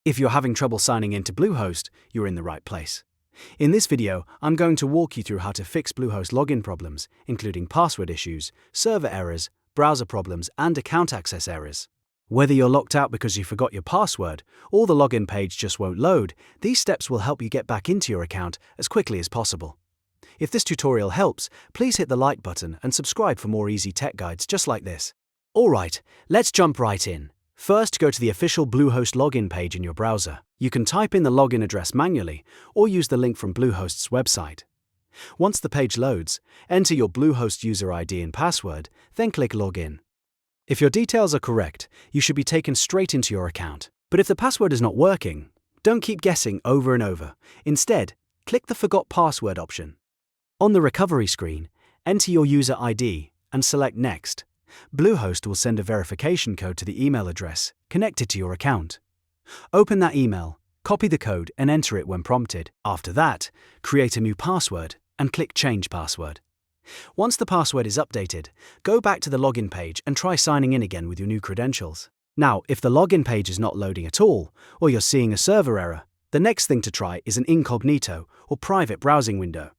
If you're having trouble signing into Bluehost, you're in the right place. In this video, I'm going to walk you through how to fix Bluehost login problems, including password issues, server errors, browser problems, and account access errors. Whether you're locked out because you forgot your password, or the login page just won't load, these steps will help you get back into your account as quickly as possible. If this tutorial helps, please hit the like button and subscribe for more easy tech guides just like this. Alright, let's jump right in. First, go to the official Bluehost login page in your browser. You can type in the login address manually or use the link from Bluehost's website. Once the page loads, enter your Bluehost user ID and password, then click Login. If your details are correct, you should be taken straight into your account. But if the password is not working, don't keep guessing over and over. Instead, click the Forgot Password option. On the recovery screen, enter your user ID and select Next. Bluehost will send a verification code to the email address connected to your account. Open that email, copy the code and enter it when prompted. After that, create a new password and click Change Password. Once the password is updated, go back to the login page and try signing in again with your new credentials. Now, if the login page is not loading at all, or you're seeing a server error, the next thing to try is an incognito or private browsing window.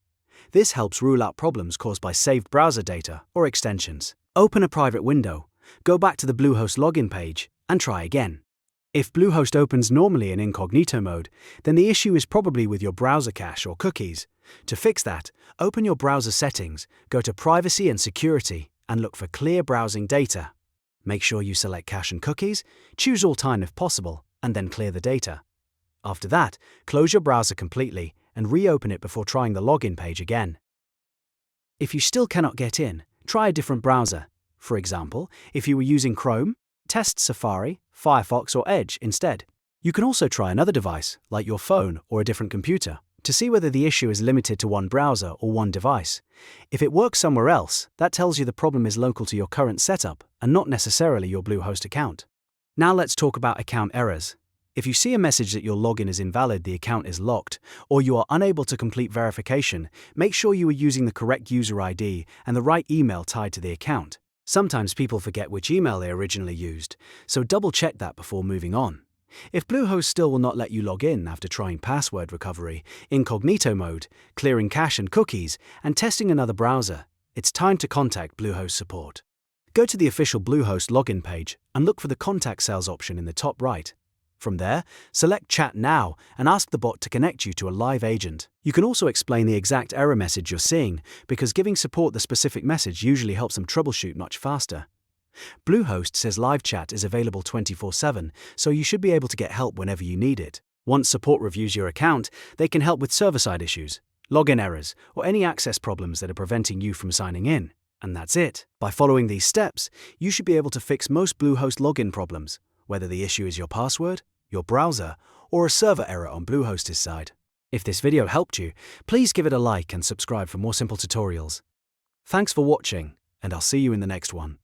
This helps rule out problems caused by saved browser data or extensions. Open a private window, go back to the Bluehost login page, and try again. If Bluehost opens normally in incognito mode, then the issue is probably with your browser cache or cookies. To fix that, open your browser settings, go to Privacy and Security, and look for Clear Browsing Data. Make sure you select Cache and Cookies, choose All Time if possible, and then clear the data. After that, close your browser completely and reopen it before trying the login page again. If you still cannot get in, try a different browser. For example, if you were using Chrome, test Safari, Firefox, or Edge instead. You can also try another device, like your phone or a different computer, to see whether the issue is limited to one browser or one device. If it works somewhere else, that tells you the problem is local to your current setup and not necessarily your Bluehost account. Now let's talk about account errors. If you see a message that your login is invalid, the account is locked, or you are unable to complete verification, make sure you are using the correct user ID and the right email tied to the account. Sometimes people forget which email they originally used, so double-check that before moving on. If Bluehost still will not let you log in after trying password recovery, incognito mode, clearing cache and cookies, and testing another browser, it's time to contact Bluehost support. Go to the official Bluehost login page and look for the Contact Sales option in the top right. From there, select Chat Now and ask the bot to connect you to a live agent. You can also explain the exact error message you're seeing, because giving support the specific message usually helps them troubleshoot much faster. Bluehost says live chat is available 24/7, so you should be able to get help whenever you need it. Once support reviews your account, they can help with server-side issues, login errors, or any access problems that are preventing you from signing in. And that's it. By following these steps, you should be able to fix most Bluehost login problems, whether the issue is your password, your browser, or a server error on Bluehost's side. If this video helped you, please give it a like and subscribe for more simple tutorials. Thanks for watching, and I'll see you in the next one.